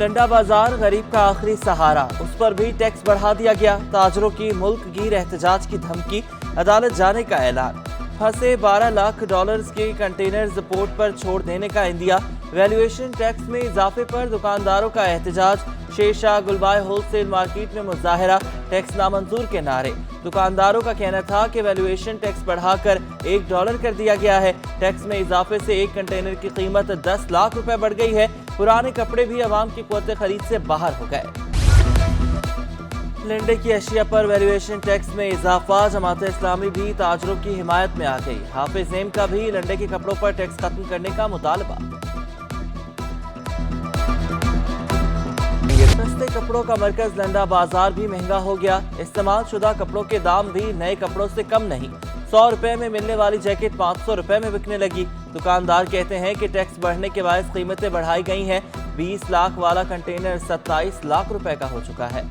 लंडा बाजार गरीब का आखिरी सहारा, उस पर भी टैक्स बढ़ा दिया गया। ताजरों की मुल्क गिर एहतजाज की धमकी, अदालत जाने का ऐलान। फंसे 12 लाख डॉलर्स के कंटेनर्स पोर्ट पर छोड़ देने का इंदिया। वैल्यूएशन टैक्स में इजाफे पर दुकानदारों का एहतजाज। शेरशाह गुलबाय होलसेल मार्केट में मुजाहरा, टैक्स नामंजूर के नारे। दुकानदारों का कहना था कि वैल्यूएशन टैक्स बढ़ाकर $1 कर दिया गया है। टैक्स में इजाफे से एक कंटेनर की कीमत 10 लाख रुपए बढ़ गई है। पुराने कपड़े भी अवाम की क़ुव्वत खरीद से बाहर हो गए। लंडे की अशिया पर वैल्यूएशन टैक्स में इजाफा, जमात इस्लामी भी ताजरों की हिमायत में आ गई। हाफिज नेम का भी लंडे के कपड़ों पर टैक्स खत्म करने का मुतालबा। सस्ते कपड़ों का मरकज लंडा बाजार भी महंगा हो गया। इस्तेमाल शुदा कपड़ों के दाम भी नए कपड़ों से कम नहीं। 100 रुपए में मिलने वाली जैकेट 500 रुपए में बिकने लगी। दुकानदार कहते हैं कि टैक्स बढ़ने के बायस कीमतें बढ़ाई गई हैं। 20 लाख वाला कंटेनर 27 लाख रुपए का हो चुका है।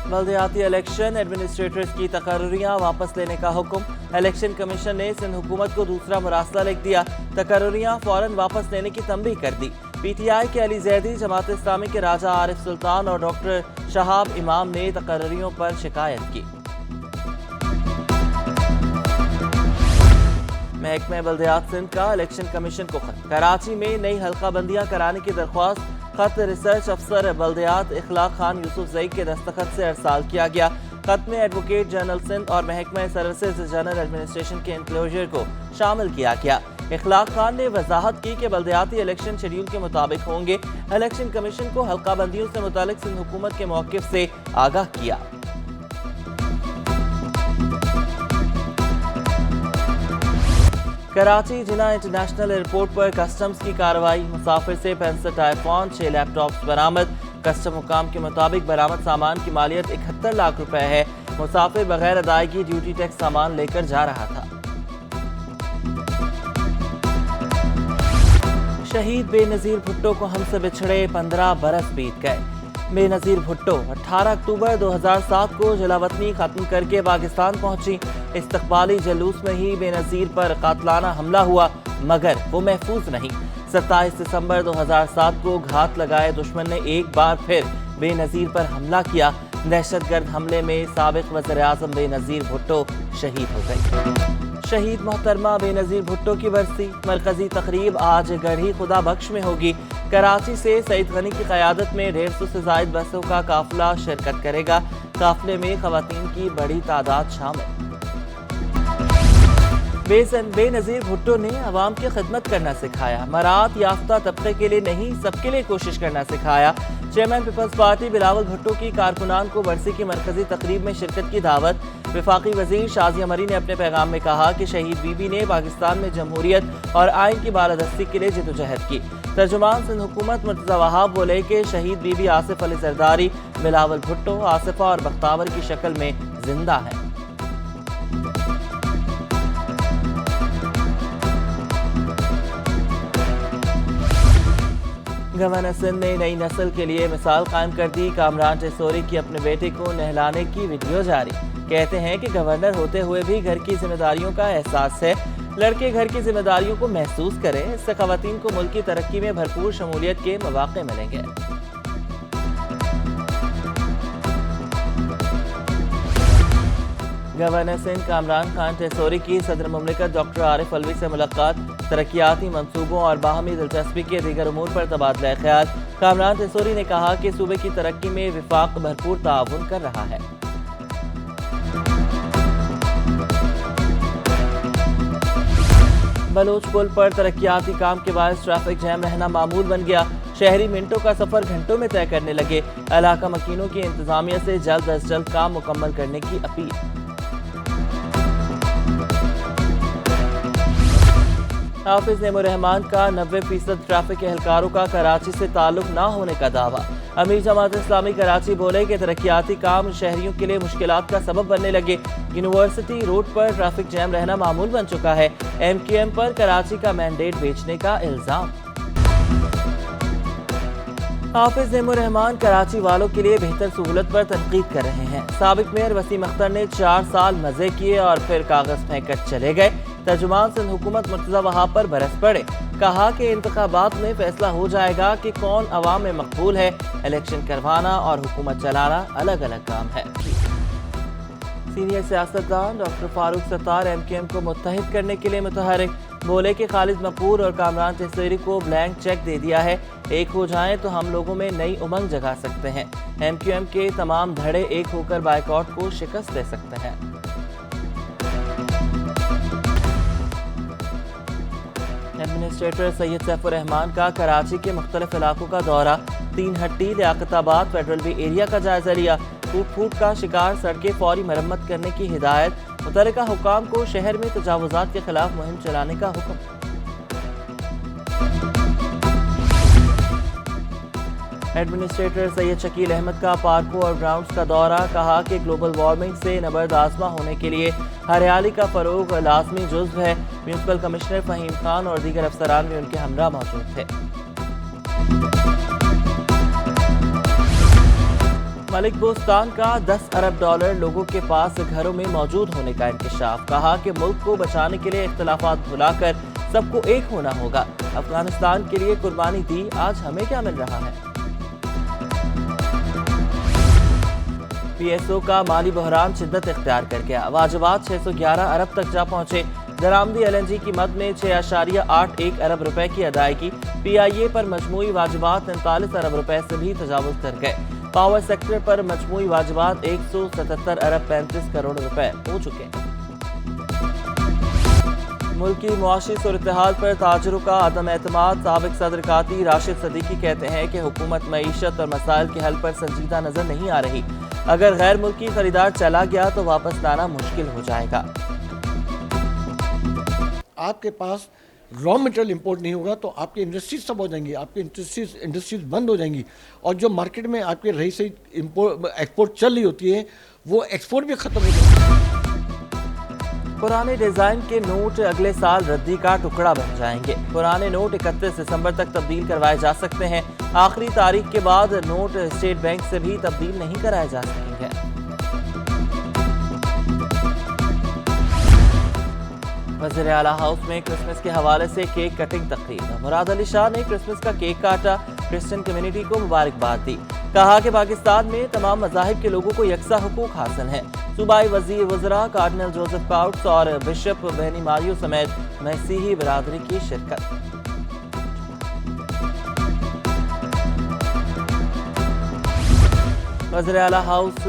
बल्दियाती इलेक्शन एडमिनिस्ट्रेटर्स की तकर्रियां वापस लेने का हुक्म। इलेक्शन कमीशन ने सिंध हुकूमत को दूसरा मुरासला लिख दिया। तकर्रियां फौरन वापस लेने की तंबीह कर दी। PTI के अली जैदी, जमात इस्लामी के राजा आरिफ सुल्तान और डॉक्टर शहाब इमाम ने तकर्रियों पर शिकायत की। महकमे बल्दियात सिंध का इलेक्शन कमीशन को खत। कराची में नई हल्का बंदियां कराने की दरख्वास्त। खत रिसर्च अफसर बल्दियात इखलाक खान यूसुफ जई के दस्तखत से अरसाल किया गया। खत में एडवोकेट जनरल सिंध और महकमा सर्विसेज जनरल एडमिनिस्ट्रेशन के इंक्लोजर को शामिल किया गया। इखलाक खान ने वजाहत की कि बल्दियाती इलेक्शन शेड्यूल के मुताबिक होंगे। इलेक्शन कमीशन को हल्का बंदियों से मुतालिक सिंध हुकूमत के मौक़िफ़ से आगाह किया। कराची जिना इंटरनेशनल एयरपोर्ट पर कस्टम्स की कार्रवाई। मुसाफिर से 65 आईफोन, 6 लैपटॉप्स बरामद। कस्टम हुकाम के मुताबिक बरामद सामान की मालियत 71 लाख रुपए है। मुसाफिर बगैर अदायगी ड्यूटी टैक्स सामान लेकर जा रहा था। शहीद बेनज़ीर भुट्टो को हमसे बिछड़े 15 बरस बीत गए। बेनज़ीर भुट्टो 18 अक्टूबर 2007 को जलावतनी खत्म करके पाकिस्तान पहुंची। इस्तकबाली जलूस में ही बेनज़ीर पर कातलाना हमला हुआ, मगर वो महफूज नहीं। 27 दिसंबर 2007 को घात लगाए दुश्मन ने एक बार फिर बेनज़ीर पर हमला किया। दहशतगर्द हमले में साबिक वज़ीर आज़म बेनज़ीर भुट्टो शहीद हो गई। शहीद मोहतरमा बेनज़ीर भुट्टो की बरसी। मरकजी तकरीब आज गढ़ी खुदा बख्श में होगी। कराची से सईद गनी की क़यादत में 150 से ज़ायद बसों का काफिला शिरकत करेगा। काफिले में ख़वातीन की बड़ी तादाद शामिल। बेनज़ीर भुट्टो ने अवाम की खिदमत करना सिखाया। मरात याफ्ता तबके के लिए नहीं, सबके लिए कोशिश करना सिखाया। Chairman Peoples Party Bilawal Bhutto की कारकुनान को बरसी की मरकजी तकरीब में शिरकत की दावत। वफाकी वजीर शाजिया मरी ने अपने पैगाम में कहा कि शहीद बीबी ने पाकिस्तान में जमहूरियत और आइन की बालादस्ती के लिए जदोजहद की। तर्जुमान सिंध हुकूमत मुर्तज़ा वहाब बोले कि शहीद बीबी आसिफ अली जरदारी बिलावल भुट्टो, आसिफा और बख्तावर की शक्ल में जिंदा है। गवर्नर सिंध ने नई नस्ल के लिए मिसाल कायम कर दी। कामरान टेसोरी की अपने बेटे को नहलाने की वीडियो जारी। कहते हैं कि गवर्नर होते हुए भी घर की जिम्मेदारियों का एहसास है। लड़के घर की जिम्मेदारियों को महसूस करें, इससे खवातीन को मुल्क की तरक्की में भरपूर शमूलियत के मौके मिलेंगे। गवर्नर सिंध कामरान खान टेसोरी की सदर मुमलिकत डॉक्टर आरिफ अलवी से मुलाकात। तरक्याती मंसूबों और बाहमी दिलचस्पी के दीगर उमूर पर तबादला ख्याल। कामरान टेसोरी ने कहा कि सूबे की तरक्की में विफाक भरपूर ताउन कर रहा है। बलोच पुल पर तरक्याती काम के बायस ट्रैफिक जैम रहना मामूल बन गया। शहरी मिनटों का सफर घंटों में तय करने लगे। इलाका मकीनों की इंतजामिया से जल्द अज जल्द काम मुकम्मल करने की अपील। हाफिज नेमुर्रहमान का 90% ट्रैफिक एहलकारों का कराची से ताल्लुक न होने का दावा। अमीर जमात इस्लामी कराची बोले कि तरक्याती काम शहरियों के लिए मुश्किलात का सबब बनने लगे। यूनिवर्सिटी रोड पर ट्रैफिक जैम रहना मामूल बन चुका है। MQM पर कराची का मैंडेट बेचने का इल्जाम। हाफिज नेमुर्रहमान कराची वालों के लिए बेहतर सहूलत पर तनकीद कर रहे हैं। साबिक मेयर वसीम अख्तर ने 4 साल मजे किए और फिर कागज फेंक कर चले गए। तर्जुमान सिंध हुकूमत मुर्तज़ा वहाब पर बरस पड़े। कहा कि इंतखाबात में फैसला हो जाएगा कि कौन अवाम में मकबूल है। इलेक्शन करवाना और हुकूमत चलाना अलग अलग काम है। सीनियर सियासतदान डॉक्टर फारूक सत्तार MQM को मुत्तहिद करने के लिए मुतहरिक। बोले कि खालिद मकबूल और कामरान चेसेरी को ब्लैंक चेक दे दिया है। एक हो जाएं तो हम लोगों में नई उमंग जगा सकते हैं। MQM के तमाम धड़े एक होकर बाइकआउट को शिकस्त दे सकते हैं। एडमिनिस्ट्रेटर सैयद सैफुर रहमान का कराची के मुख्तलिफ इलाकों का दौरा। 3 हट्टी लियाकताबाद फेडरल बी एरिया का जायजा लिया। टूट का शिकार सड़कें फौरी मरम्मत करने की हिदायत। मुतल्लिका हुकाम को शहर में तजावुजात के खिलाफ मुहिम चलाने का हुक्म। एडमिनिस्ट्रेटर सैयद शकील अहमद का पार्कों और ग्राउंड्स का दौरा। कहा कि ग्लोबल वार्मिंग से नबर्द आज़मा होने के लिए हरियाली का फरोग लाजमी जुज़्व है। म्यूनिसिपल कमिश्नर फ़हीम खान और दीगर अफसरान भी उनके हमरा मौजूद थे। मलिक बोस्तान का $10 अरब लोगों के पास घरों में मौजूद होने का इंकशाफ। कहा कि मुल्क को बचाने के लिए इख्तिलाफात भुलाकर सबको एक होना होगा। अफगानिस्तान के लिए कुर्बानी दी, आज हमें क्या मिल रहा है। PSO का माली बहरान शिद्दत इख्तियार कर गया। वाजिबात 611 अरब तक जा पहुंचे। दरामदी LNG की मद में 6.81 अरब रुपए की अदायगी। PIA पर मजमूई वाजिबात 39 अरब रुपए से भी तजावुज कर गए। पावर सेक्टर पर मजमूई वाजिबात 177 अरब 35 करोड़ रुपए हो चुके हैं। मुल्क की मुआशी सूरत-ए-हाल पर ताजरों का अदम एतमाद। साबिक सदर काती राशिद सदीकी कहते हैं कि हुकूमत मईशत और मसाइल के हल पर संजीदा नजर नहीं आ रही। अगर गैर मुल्की खरीदार चला गया तो वापस लाना मुश्किल हो जाएगा। आपके पास रॉ मटेरियल इंपोर्ट नहीं होगा तो आपकी इंडस्ट्रीज सब हो जाएंगी, आपकी इंडस्ट्रीज बंद हो जाएंगी और जो मार्केट में आपके रही से एक्सपोर्ट चल रही होती है वो एक्सपोर्ट भी खत्म हो जाएगी। पुराने डिजाइन के नोट अगले साल रद्दी का टुकड़ा बन जाएंगे। पुराने नोट 31 दिसंबर तक तब्दील करवाए जा सकते हैं। आखिरी तारीख के बाद नोट स्टेट बैंक से भी तब्दील नहीं कराए जा सकेंगे। वज़ीर आला हाउस में क्रिसमस के हवाले से केक कटिंग तकरीब। मुराद अली शाह ने क्रिसमस का केक काटा, क्रिश्चियन कम्युनिटी को मुबारकबाद दी। कहा कि पाकिस्तान में तमाम मज़ाहिब के लोगों को यकसा हुकूक हासिल हैं। सूबाई वज़ीर वज़रा कार्डिनल जोसेफ काउट्स और बिशप बेनी मारियो समेत मसीही बिरादरी की शिरकत। वज़ीर आला हाउस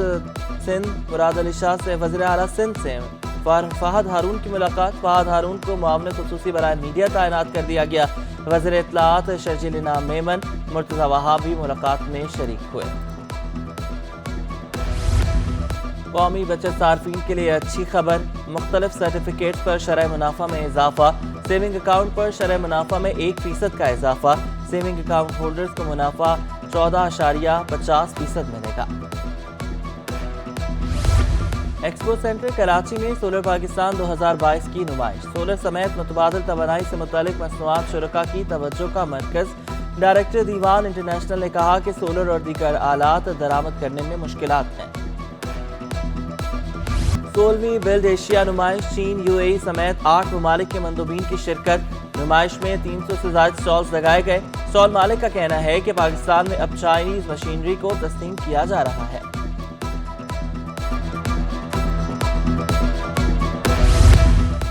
सिंध मुराद अली शाह से वज़ीर आला सिंध से फहद हारून की मुलाकात। फहद हारून को मुआवन खुसूसी बराए मीडिया तैनात कर दिया गया। वज़ीर इत्तलाआत शर्जील इनाम मेमन मुर्तज़ा वहाब भी मुलाकात में शरीक हुए। कौमी बचत सार्फिन के लिए अच्छी खबर। मुख्तलिफ सर्टिफिकेट्स पर शरह मुनाफा में इजाफा। सेविंग अकाउंट पर शरह मुनाफा में 1% का इजाफा। सेविंग अकाउंट होल्डर्स को मुनाफा 14.50% मिलेगा। एक्सपो सेंटर कराची में सोलर पाकिस्तान 2022 की नुमाइश। सोलर समेत मुतबादिल तवानाई से मुतालिक मसनूआत शुरका की तवज्जो का मरकज। डायरेक्टर दीवान इंटरनेशनल ने कहा कि सोलर और दीगर आलात दरामद करने में मुश्किलात हैं। 16वीं बिल्ड एशिया नुमाइश। चीन, UAE समेत 8 ममालिक के मंदूबीन की शिरकत। नुमाइश में 300 से ज्यादा स्टॉल्स लगाए गए। स्टॉल मालिक का कहना है कि पाकिस्तान में अब चाइनीज मशीनरी को तस्लीम किया जा रहा है।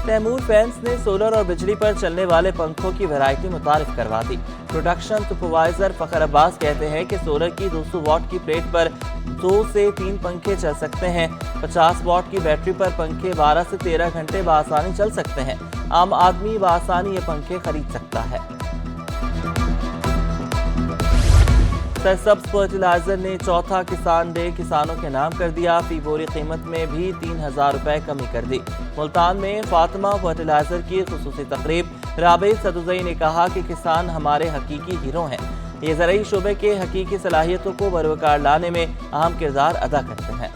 तैमूर फैंस ने सोलर और बिजली पर चलने वाले पंखों की वैरायटी मुतारिफ करवा दी। प्रोडक्शन सुपरवाइजर फखर अब्बास कहते हैं कि सोलर की 200 वाट की प्लेट पर 2 से 3 पंखे चल सकते हैं। 50 वाट की बैटरी पर पंखे 12 से 13 घंटे बआसानी चल सकते हैं। आम आदमी बआसानी ये पंखे खरीद सकता है। सरसब्ज फर्टिलाइजर ने चौथा किसान डे किसानों के नाम कर दिया। फी बोरी कीमत में भी 3000 रुपए कमी कर दी। मुल्तान में फातिमा फर्टिलाइजर की खुसूसी तकरीब। राबित सदुजई ने कहा कि किसान हमारे हकीकी हीरो हैं। ये ज़राई शोबे के हकीकी सलाहियतों को बरवकार लाने में अहम किरदार अदा करते हैं।